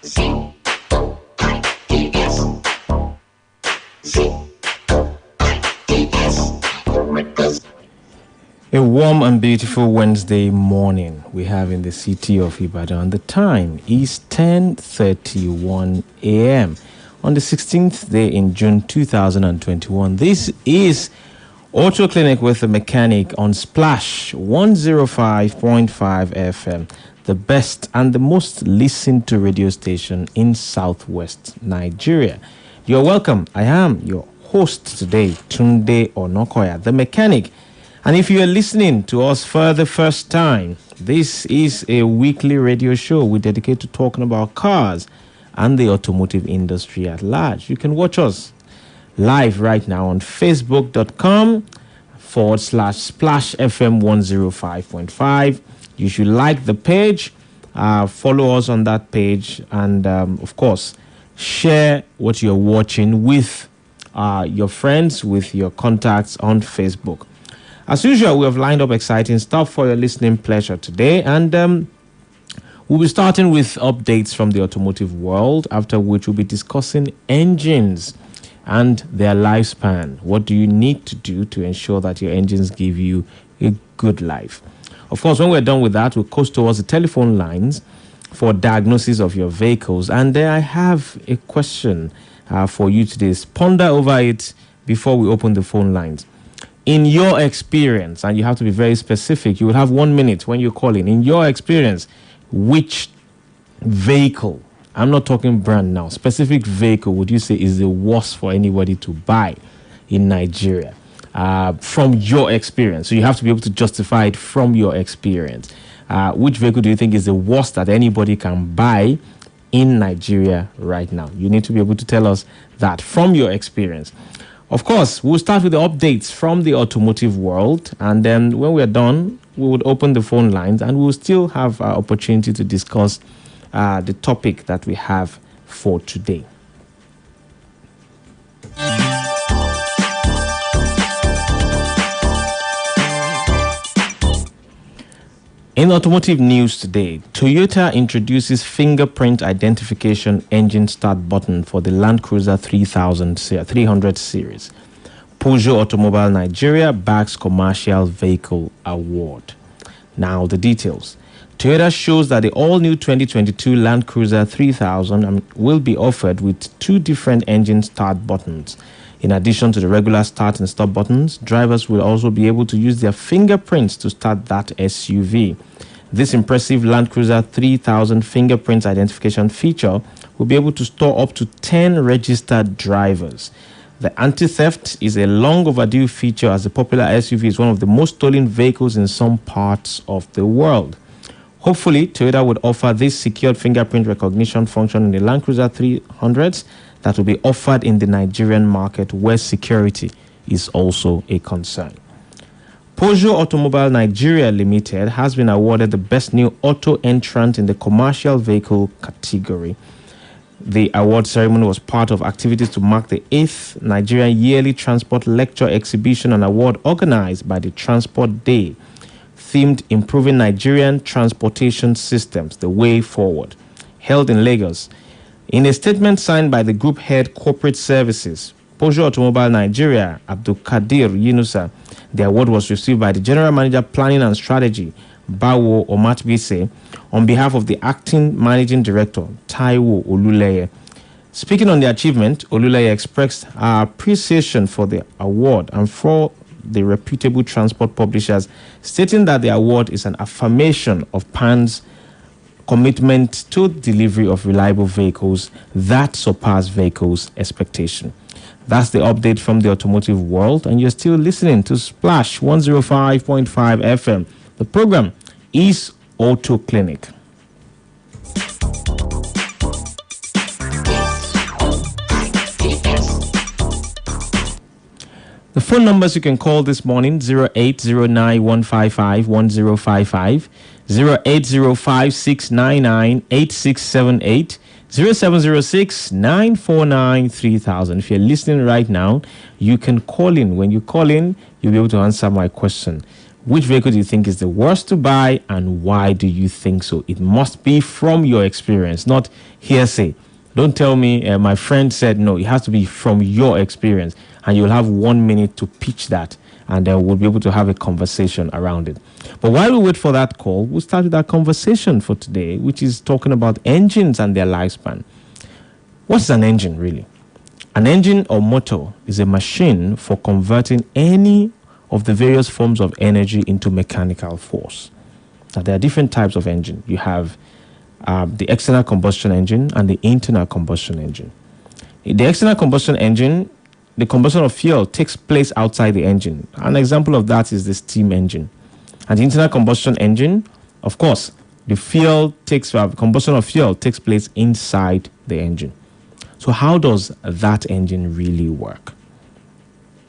A warm and beautiful Wednesday morning we have in the city of Ibadan. The time is 10:31 a.m. on the 16th day in June 2021. This is Auto Clinic with a Mechanic on Splash 105.5 FM, the best and the most listened to radio station in Southwest Nigeria. You're welcome. I am your host today, Tunde Onakoya, the Mechanic. And if you are listening to us for the first time, this is a weekly radio show we dedicate to talking about cars and the automotive industry at large. You can watch us live right now on facebook.com/Splash FM 105.5. You should like the page, follow us on that page, and of course, share what you're watching with your friends, with your contacts on Facebook. As usual, we have lined up exciting stuff for your listening pleasure today, and we'll be starting with updates from the automotive world, after which we'll be discussing engines and their lifespan. What do you need to do to ensure that your engines give you a good life? Of course, when we're done with that, we'll coast towards the telephone lines for diagnosis of your vehicles. And there I have a question for you today. Ponder over it before we open the phone lines. In your experience, and you have to be very specific, you will have 1 minute when you call in your experience, which vehicle, I'm not talking brand now, specific vehicle would you say is the worst for anybody to buy in Nigeria from your experience? So you have to be able to justify it from your experience. Which vehicle do you think is the worst that anybody can buy in Nigeria right now? You need to be able to tell us that from your experience. Of course, we'll start with the updates from the automotive world, and then when we're done, we would open the phone lines, and we'll still have an opportunity to discuss the topic that we have for today. In automotive news today, Toyota introduces fingerprint identification engine start button for the Land Cruiser 300 series. Peugeot Automobile Nigeria backs commercial vehicle award. Now the details. Toyota shows that the all-new 2022 Land Cruiser 3000 will be offered with two different engine start buttons. In addition to the regular start and stop buttons, drivers will also be able to use their fingerprints to start that SUV. This impressive Land Cruiser 3000 fingerprint identification feature will be able to store up to 10 registered drivers. The anti-theft is a long overdue feature, as the popular SUV is one of the most stolen vehicles in some parts of the world. Hopefully, Toyota would offer this secured fingerprint recognition function in the Land Cruiser 300s that will be offered in the Nigerian market, where security is also a concern. Peugeot Automobile Nigeria Limited has been awarded the best new auto entrant in the commercial vehicle category. The award ceremony was part of activities to mark the 8th Nigerian Yearly Transport Lecture Exhibition and Award organized by the Transport Day, themed Improving Nigerian Transportation Systems, the Way Forward, held in Lagos. In a statement signed by the Group Head Corporate Services, Peugeot Automobile Nigeria, Abdulkadir Yunusa, the award was received by the General Manager Planning and Strategy, Bawo Omatbise, on behalf of the Acting Managing Director, Taiwo Oluleye. Speaking on the achievement, Oluleye expressed her appreciation for the award and for the reputable transport publishers, stating that the award is an affirmation of PAN's commitment to delivery of reliable vehicles that surpass vehicles' expectation. That's the update from the automotive world, and you're still listening to Splash 105.5 FM. The program is Auto Clinic. The phone numbers you can call this morning: 0809-155-1055, 0805-699-8678, 0706-949-3000. If you're listening right now, you can call in. When you call in, you'll be able to answer my question. Which vehicle do you think is the worst to buy, and why do you think so? It must be from your experience, not hearsay. Don't tell me my friend said. No, it has to be from your experience, and you'll have 1 minute to pitch that, and we'll be able to have a conversation around it. But while we wait for that call, we'll start with our conversation for today, which is talking about engines and their lifespan. What's an engine, really? An engine or motor is a machine for converting any of the various forms of energy into mechanical force. Now, there are different types of engine. You have the external combustion engine and the internal combustion engine. In the external combustion engine, the combustion of fuel takes place outside the engine. An example of that is the steam engine. And the internal combustion engine, of course, the combustion of fuel takes place inside the engine. So how does that engine really work?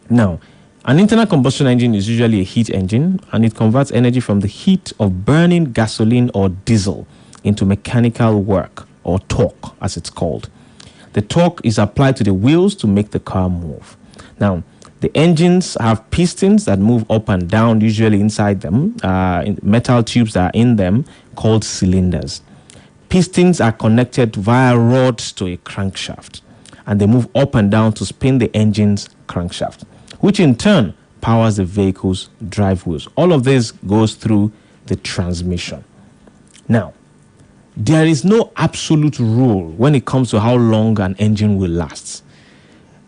Now, an internal combustion engine is usually a heat engine, and it converts energy from the heat of burning gasoline or diesel into mechanical work, or torque as it's called. The torque is applied to the wheels to make the car move. Now, the engines have pistons that move up and down, usually inside them, metal tubes that are in them called cylinders. Pistons are connected via rods to a crankshaft, and they move up and down to spin the engine's crankshaft, which in turn powers the vehicle's drive wheels. All of this goes through the transmission. Now, there is no absolute rule when it comes to how long an engine will last.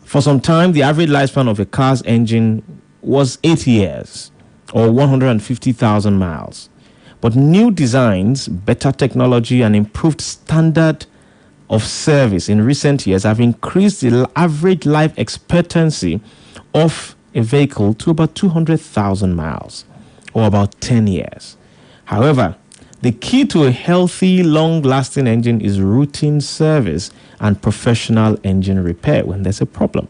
For some time, the average lifespan of a car's engine was 8 years or 150,000 miles. But new designs, better technology, and improved standard of service in recent years have increased the average life expectancy of a vehicle to about 200,000 miles, or about 10 years. However, the key to a healthy, long-lasting engine is routine service and professional engine repair when there's a problem.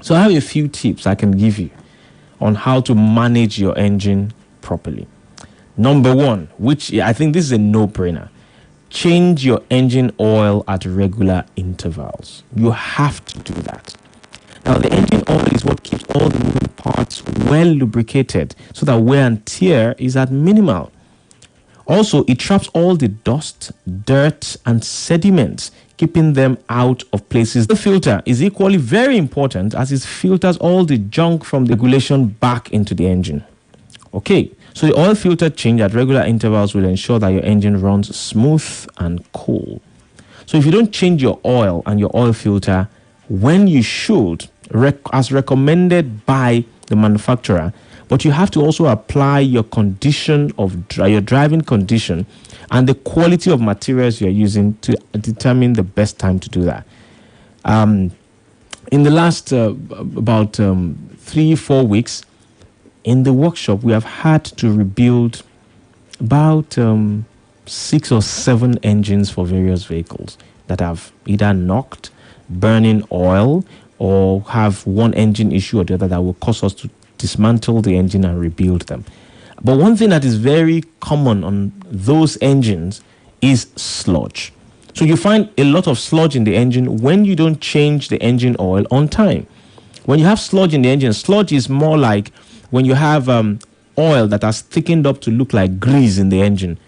So I have a few tips I can give you on how to manage your engine properly. Number one, which I think this is a no-brainer, change your engine oil at regular intervals. You have to do that. Now, the engine oil is what keeps all the moving parts well lubricated so that wear and tear is at minimal. Also, it traps all the dust, dirt, and sediments, keeping them out of places. The filter is equally very important as it filters all the junk from the regulation back into the engine. Okay, so the oil filter change at regular intervals will ensure that your engine runs smooth and cool. So if you don't change your oil and your oil filter when you should, as recommended by the manufacturer, but you have to also apply your condition of your driving condition and the quality of materials you're using to determine the best time to do that. In the last about 3-4 weeks, in the workshop, we have had to rebuild about 6 or 7 engines for various vehicles that have either knocked, burning oil, or have one engine issue or the other that will cause us to dismantle the engine and rebuild them. But one thing that is very common on those engines is sludge. So you find a lot of sludge in the engine when you don't change the engine oil on time. When you have sludge in the engine, sludge is more like when you have oil that has thickened up to look like grease in the engine.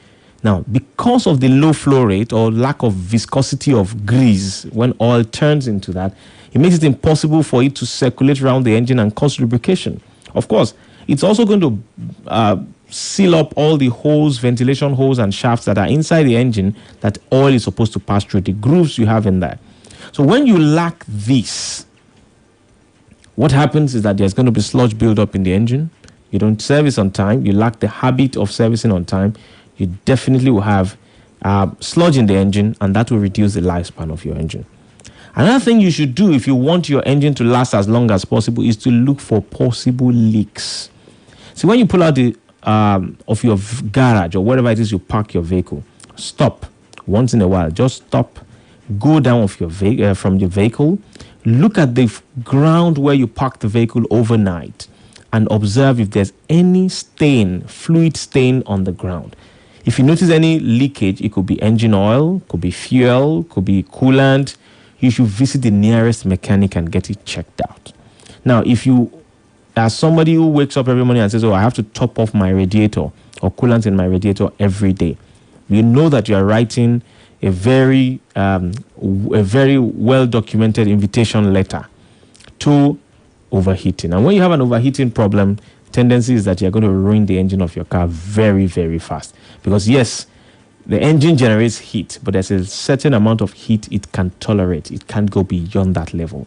Now, because of the low flow rate or lack of viscosity of grease, when oil turns into that, it makes it impossible for it to circulate around the engine and cause lubrication. Of course, it's also going to seal up all the holes, ventilation holes and shafts that are inside the engine that oil is supposed to pass through, the grooves you have in there. So when you lack this, what happens is that there's going to be sludge buildup in the engine. You don't service on time. You lack the habit of servicing on time. You definitely will have sludge in the engine, and that will reduce the lifespan of your engine. Another thing you should do if you want your engine to last as long as possible is to look for possible leaks. See, when you pull out the of your garage or wherever it is you park your vehicle, stop once in a while. Just stop, go down of your from your vehicle, look at the ground where you park the vehicle overnight, and observe if there's any stain, fluid stain on the ground. If you notice any leakage, it could be engine oil, could be fuel, could be coolant. You should visit the nearest mechanic and get it checked out. Now, if you as somebody who wakes up every morning and says, oh, I have to top off my radiator or coolant in my radiator every day, you know that you are writing a very well documented invitation letter to overheating. And when you have an overheating problem, tendency is that you're going to ruin the engine of your car very, very fast. Because yes, the engine generates heat, but there's a certain amount of heat it can tolerate. It can't go beyond that level.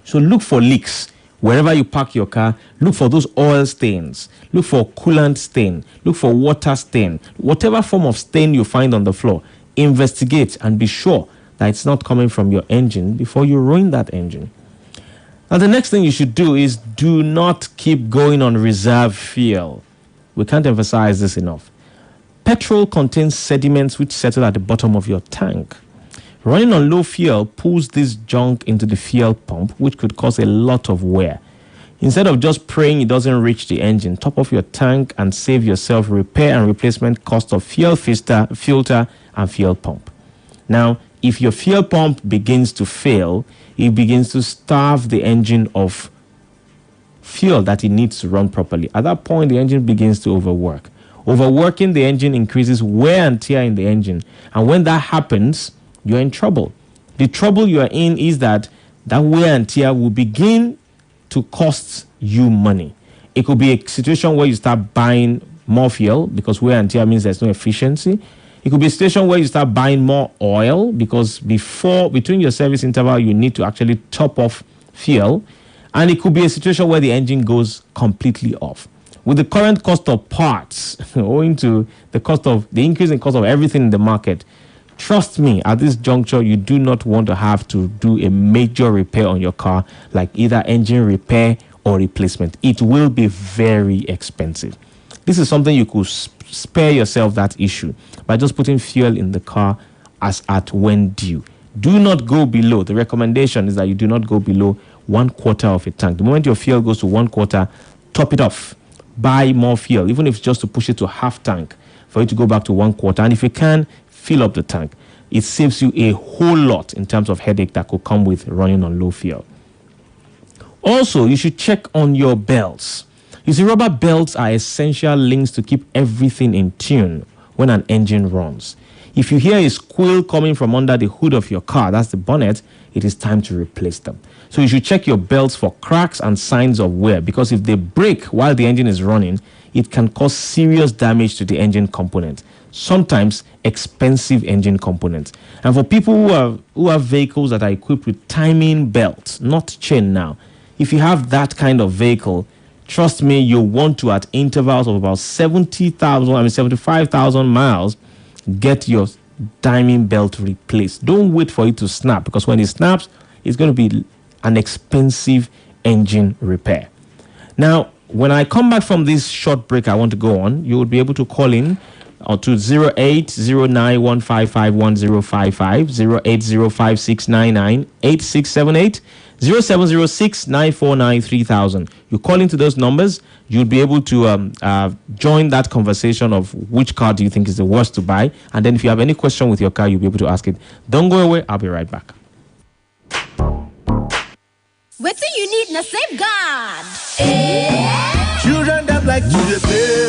So look for leaks. Wherever you park your car, look for those oil stains. Look for coolant stain. Look for water stain. Whatever form of stain you find on the floor, investigate and be sure that it's not coming from your engine before you ruin that engine. Now, the next thing you should do is do not keep going on reserve fuel. We can't emphasize this enough. Petrol contains sediments which settle at the bottom of your tank. Running on low fuel pulls this junk into the fuel pump, which could cause a lot of wear. Instead of just praying it doesn't reach the engine, top off your tank and save yourself repair and replacement cost of fuel filter and fuel pump. Now, if your fuel pump begins to fail, it begins to starve the engine of fuel that it needs to run properly. At that point, the engine begins to overwork. Overworking the engine increases wear and tear in the engine. And when that happens, you're in trouble. The trouble you are in is that wear and tear will begin to cost you money. It could be a situation where you start buying more fuel because wear and tear means there's no efficiency. It could be a situation where you start buying more oil because between your service interval, you need to actually top off fuel. And it could be a situation where the engine goes completely off. With the current cost of parts, owing to the increase in cost of everything in the market, trust me, at this juncture, you do not want to have to do a major repair on your car, like either engine repair or replacement. It will be very expensive. This is something you could spare yourself that issue by just putting fuel in the car as at when due. Do not go below. The recommendation is that you do not go below 1/4 of a tank. The moment your fuel goes to 1/4, top it off. Buy more fuel, even if it's just to push it to half tank for you to go back to 1/4. And if you can, fill up the tank. It saves you a whole lot in terms of headache that could come with running on low fuel. Also, you should check on your belts. You see, rubber belts are essential links to keep everything in tune when an engine runs. If you hear a squeal coming from under the hood of your car, that's the bonnet, it is time to replace them. So you should check your belts for cracks and signs of wear, because if they break while the engine is running, it can cause serious damage to the engine component, sometimes expensive engine components. And for people who have vehicles that are equipped with timing belts, not chain now, if you have that kind of vehicle, trust me, you want to, at intervals of about 75,000 miles, get your timing belt replaced. Don't wait for it to snap, because when it snaps, it's going to be an expensive engine repair. Now, when I come back from this short break I want to go on, you will be able to call in to 0809155155, 08056998678, 0706949300. You call into those numbers, you'll be able to join that conversation of which car do you think is the worst to buy. And then if you have any question with your car, you'll be able to ask it. Don't go away. I'll be right back. What do you need na safeguard? Children that like to play.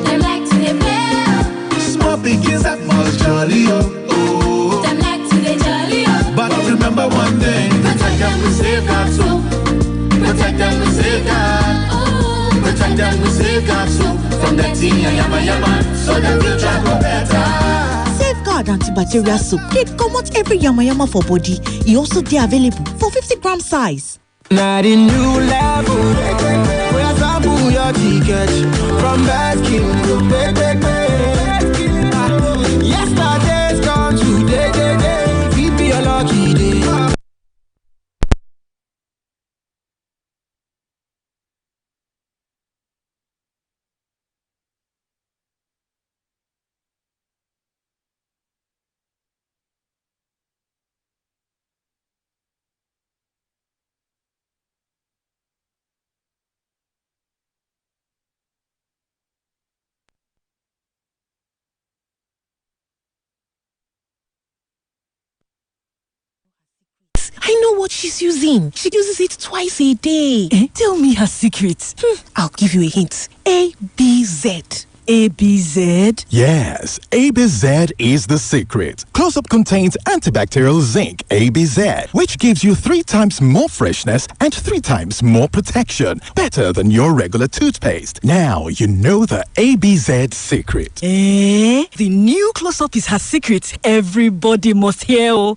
Them like to play. Small pickings that must jolly oh. Them like to jolly oh. But remember one thing, protect them with safeguard so. Protect them with safeguard. Oh. Protect them with safeguard so. From the teen and yama so the future go better. Safeguard antibacterial soap. They come out every yama for body. It also they available for 50-gram size. Not a new level. Where sample your ticket from Baskin to Yesterday's gone today. Keep me a lucky day. but she's using. She uses it twice a day. Tell me her secret. I'll give you a hint. ABZ. ABZ? Yes, ABZ is the secret. Close-Up contains antibacterial zinc, ABZ, which gives you 3 times more freshness and 3 times more protection. Better than your regular toothpaste. Now you know the ABZ secret. The new Close-Up is her secret. Everybody must hear. You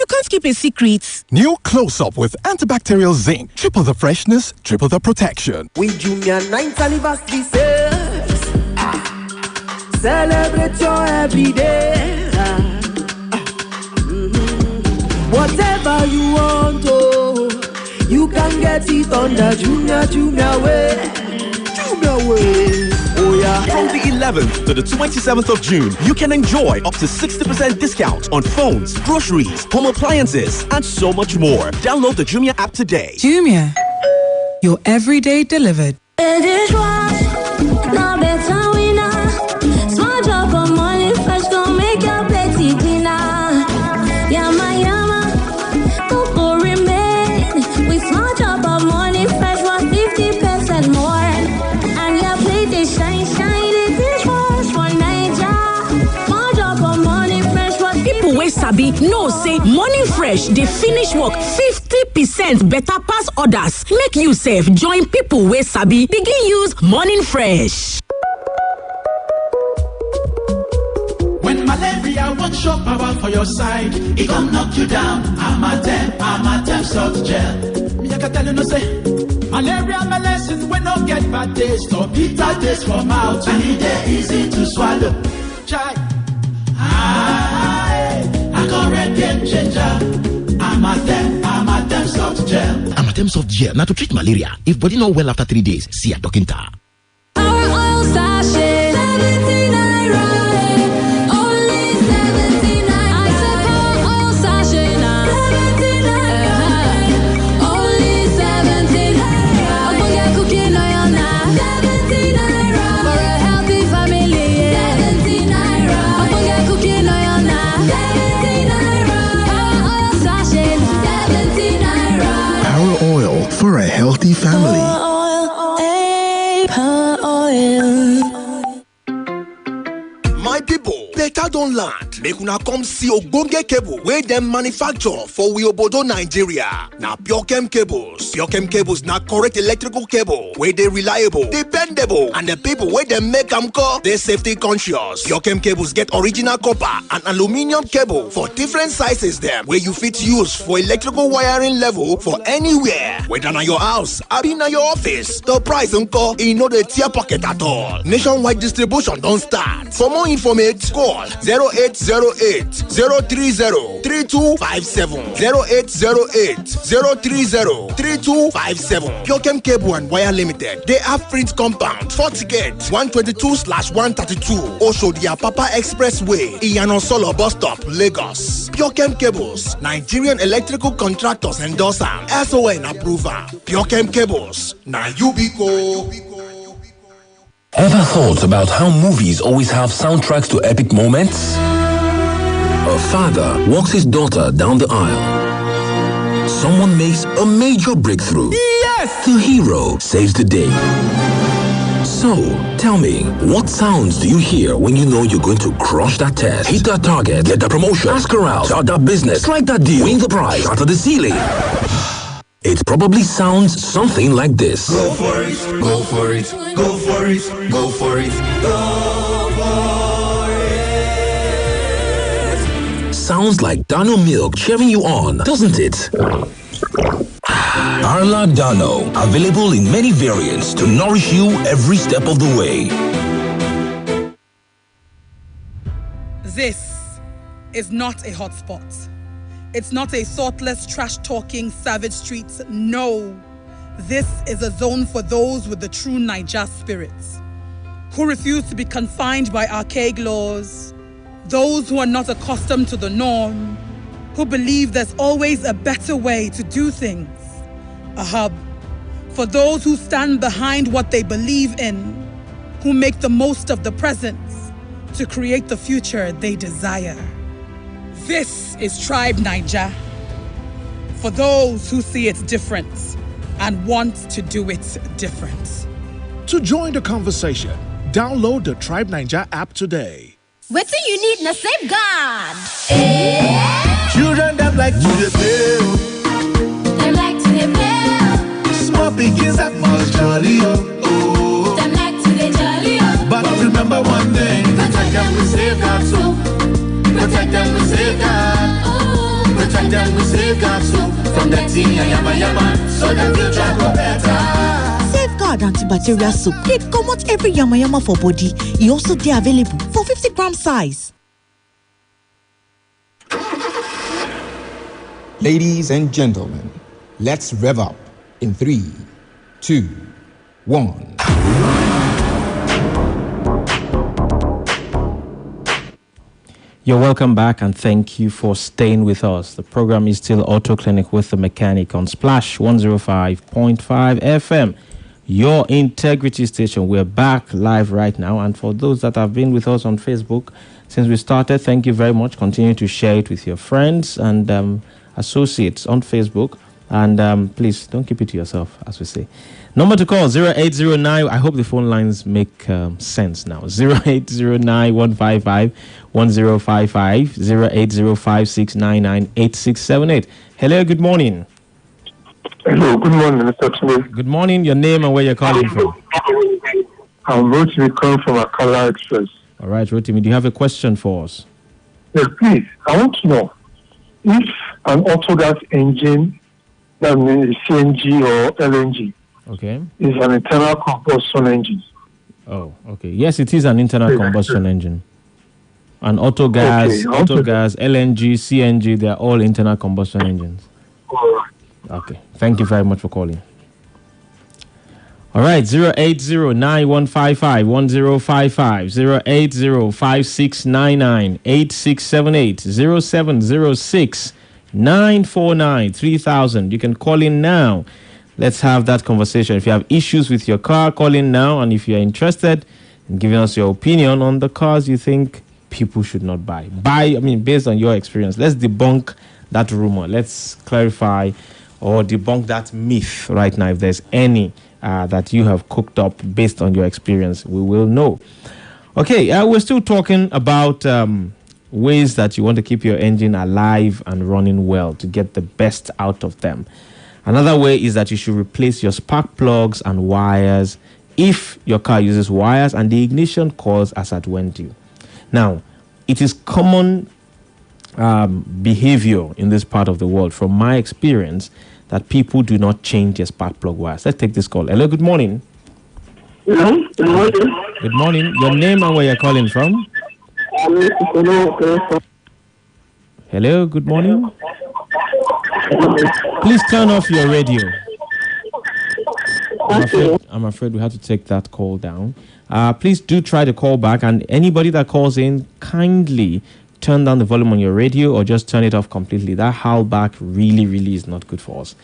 can't keep a secret. New Close-Up with antibacterial zinc. Triple the freshness, triple the protection. With Junior 9th anniversary sales. Celebrate your every day. Whatever you want, you can get it on the Junior way. Junior way. Oh yeah. From the 11th to the 27th of June, you can enjoy up to 60% discount on phones, groceries, home appliances, and so much more. Download the Jumia app today. Jumia, your everyday delivered. Sabi no say Morning Fresh they finish work 50% better pass others. Make you save join people wey sabi begin use Morning Fresh. When malaria won't show power for your side, it gon' knock you down. I'm a temp salt gel. Me I can tell you no say malaria medicine when no get bad taste or bitter taste for mouth. And it easy to swallow. Try. Correct game changer. I'm a them soft gel. Amatem soft gel. Now to treat malaria. If body not well after 3 days, see a doctor. Our oil sachet, 79 right. Only 79. I said our oil sachet now. 79 right. Only 79. I'm gonna get cooking oil now. 79 right. For a healthy family. 79 right. I'm gonna get cooking oil now. Power oil for a healthy family. My people, better don't land. Make una come see Ogbonge cable where them manufacture for Obodo, Nigeria. Now Pure cables. Pure cables na correct electrical cable where they reliable, dependable, and the people where they make them call they safety conscious. Pure cables get original copper and aluminium cable for different sizes them where you fit use for electrical wiring level for anywhere. Whether na your house, or na your office. The price uncle no the tear pocket at all. Nationwide distribution don't start. For more information, call 0808 030 3257 0808 030 3257. Pure Cable and Wire Limited. They have print compound, 40 gate, 122/132. Also the Apapa Expressway, Iyano Solo bus stop, Lagos. Pure Cables, Nigerian electrical contractors endorser, SON approval. Pure Cables, now you be go. Ever thought about how movies always have soundtracks to epic moments? A father walks his daughter down the aisle. Someone makes a major breakthrough. Yes! The hero saves the day. So, tell me, what sounds do you hear when you know you're going to crush that test? Hit that target, get that promotion, ask her out, start that business, strike that deal, win the prize, shatter the ceiling. It probably sounds something like this. Go for it, go for it, go for it, go for it, go for it. Sounds like Dano milk cheering you on, doesn't it? Arla Dano, available in many variants to nourish you every step of the way. This is not a hotspot. It's not a thoughtless, trash-talking, savage streets. No. This is a zone for those with the true Naija spirits, who refuse to be confined by archaic laws, those who are not accustomed to the norm, who believe there's always a better way to do things. A hub for those who stand behind what they believe in, who make the most of the present to create the future they desire. This is Tribe Naija. for those who see it different and want to do it different. To join the conversation, download the Tribe Niger app today. What do you need na safeguard? Children that like to the play. Them like to the play. Small pigs that must jolly. Oh. Them like to the jolly. But remember one thing, protect them with safeguard soap. Protect them with safeguard. Protect them with safeguard soap. From that teen yama yama, so the future go better. Safeguard antibacterial soap. They come out every yama yama for body. It also they available for 50-gram size. Ladies and gentlemen, let's rev up in 3, 2, 1. You're welcome back and thank you for staying with us. The program is still Auto Clinic with the Mechanic on Splash 105.5 FM. Your integrity station. We're back live right now. And for those that have been with us on Facebook since we started, thank you very much. Continue to share it with your friends and associates on Facebook. And please don't keep it to yourself, as we say. Number to call 0809. I hope the phone lines make sense now. 0809 155 1055 08056998678. Hello, good morning. Hello, good morning, Mr. Tunde. Good morning. Your name and where you're calling from? I'm Rotimi calling from Akala Express. All right, Rotimi, do you have a question for us? Yes, please. I want to know if an auto gas engine, that means CNG or LNG, okay, is an internal combustion engine. Oh, okay. Yes, it is an internal combustion engine. And auto gas, LNG, CNG, they are all internal combustion engines. Okay. Thank you very much for calling. All right, 08091551055, 08056998678, 0706-949-3000. You can call in now. Let's have that conversation. If you have issues with your car, call in now. And if you're interested in giving us your opinion on the cars you think people should not buy. Based on your experience. Let's debunk that rumor. Let's clarify or debunk that myth right now. If there's any that you have cooked up based on your experience, we will know. Okay, we're still talking about ways that you want to keep your engine alive and running well to get the best out of them. Another way is that you should replace your spark plugs and wires if your car uses wires and the ignition coils are at when due. Now, it is common behavior in this part of the world, from my experience, that people do not change their spark plug wires. Let's take this call. Hello, good morning. Hello, good morning. Good morning. Your name and where you're calling from? Hello, good morning. Please turn off your radio. I'm afraid we have to take that call down. Please do try to call back, and anybody that calls in, kindly turn down the volume on your radio or just turn it off completely. That howl back really is not good for us.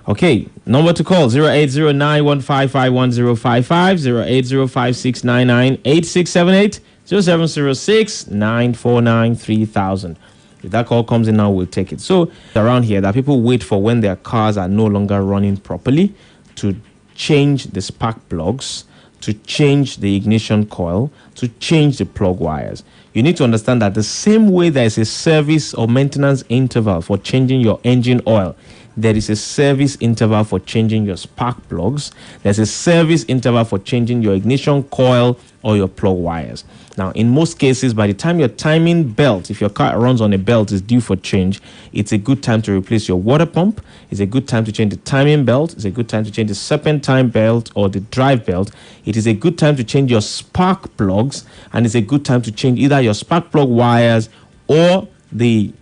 Okay, number to call 08091551055, 08056998678, 0706-949-3000. If that call comes in now, we'll take it. So around here, that people wait for when their cars are no longer running properly to change the spark plugs, to change the ignition coil, to change the plug wires. You need to understand that the same way there is a service or maintenance interval for changing your engine oil, there is a service interval for changing your spark plugs. There's a service interval for changing your ignition coil or your plug wires. Now, in most cases, by the time your timing belt, if your car runs on a belt, is due for change, it's a good time to replace your water pump. It's a good time to change the timing belt. It's a good time to change the serpentine belt or the drive belt. It is a good time to change your spark plugs, and it's a good time to change either your spark plug wires or the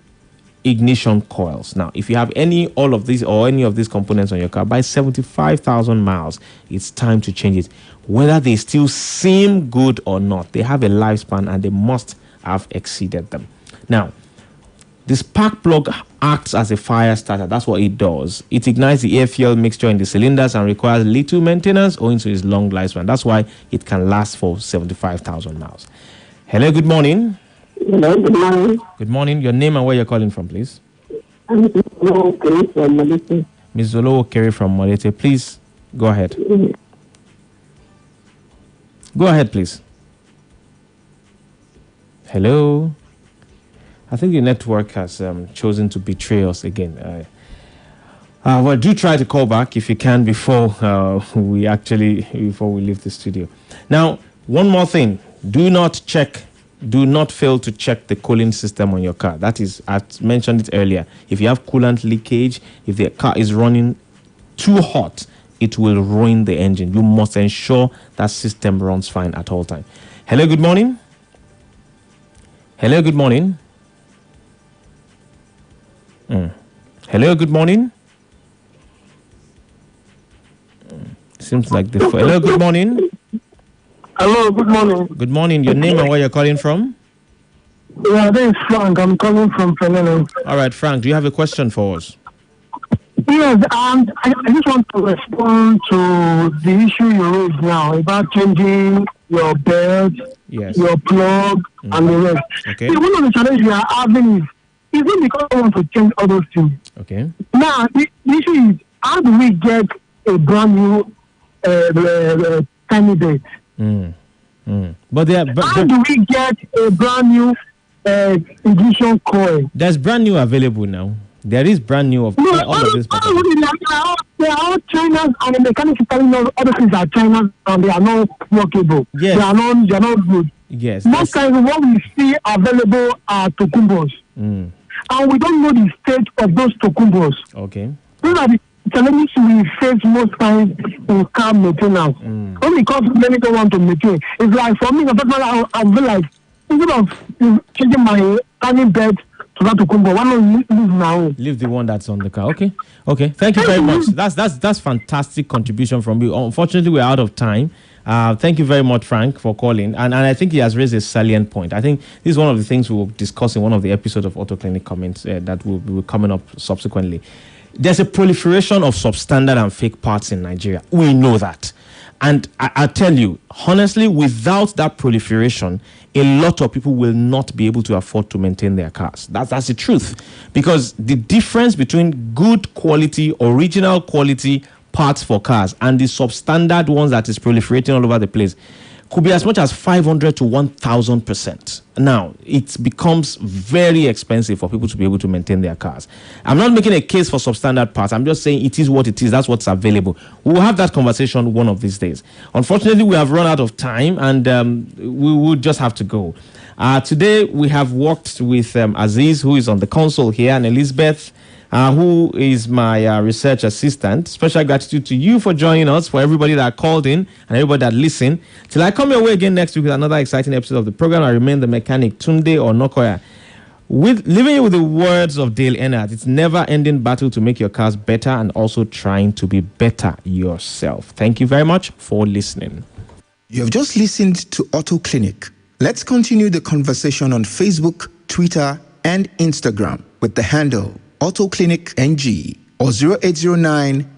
ignition coils. Now, if you have all of these or any of these components on your car by 75,000 miles, it's time to change it. Whether they still seem good or not, they have a lifespan and they must have exceeded them. Now, the spark plug acts as a fire starter. That's what it does. It ignites the air fuel mixture in the cylinders and requires little maintenance owing to its long lifespan. That's why it can last for 75,000 miles. Hello, good morning. Hello, good morning. Good morning. Your name and where you're calling from, please. I'm Okay, from Malete. Ms. Olowo Kerry from Malete, please go ahead. Go ahead, please. Hello. I think the network has chosen to betray us again. Well, do try to call back if you can before we leave the studio. Now, one more thing: do not fail to check the cooling system on your car. That is, I mentioned it earlier. If you have coolant leakage, if the car is running too hot, it will ruin the engine. You must ensure that system runs fine at all times. Hello, good morning. Hello, good morning. Hello, good morning. Seems like the... Hello, good morning. Hello, good morning. Good morning. Your name and where you're calling from? Yeah, this is Frank. I'm calling from Fenelon. All right, Frank, do you have a question for us? Yes, I just want to respond to the issue you raised now about changing your belt, your plug, and the rest. Okay. See, one of the challenges we are having is it because we want to change all those things? Okay. Now, the issue is, how do we get a brand new tiny belt? But how do we get a brand new ignition coil? There's brand new available now. There is brand new of all of this. They are all China's, and the mechanics is telling us other things are China's, and they are not workable. Yes. They are not good. Yes. Most times what we see available are tokumbos. And we don't know the state of those tokumbos. Okay. Those are the challenges we face most times in car maintenance. Only because many don't want to maintain. It's like for me, I feel like instead of changing my turning bed to that tokumbo, why not leave now? Leave the one that's on the car. Okay. Thank you very much. That's fantastic contribution from you. Unfortunately, we're out of time. Thank you very much, Frank, for calling. And I think he has raised a salient point. I think this is one of the things we will discuss in one of the episodes of Auto Clinic Comments that will be coming up subsequently. There's a proliferation of substandard and fake parts in Nigeria. We know that. And I tell you, honestly, without that proliferation, a lot of people will not be able to afford to maintain their cars. That's the truth. Because the difference between good quality, original quality parts for cars and the substandard ones that is proliferating all over the place could be as much as 500 to 1,000%. Now, it becomes very expensive for people to be able to maintain their cars. I'm not making a case for substandard parts. I'm just saying it is what it is. That's what's available. We will have that conversation one of these days. Unfortunately, we have run out of time, and we will just have to go. Today, we have worked with Aziz, who is on the console here, and Elizabeth, who is my research assistant. Special gratitude to you for joining us, for everybody that called in and everybody that listened. Till I come your way again next week with another exciting episode of the program, I remain the mechanic Tunde Onakoya, leaving you with the words of Dale Earnhardt. It's never-ending battle to make your cars better and also trying to be better yourself. Thank you very much for listening. You have just listened to Auto Clinic. Let's continue the conversation on Facebook, Twitter, and Instagram with the handle Auto Clinic NG or 0809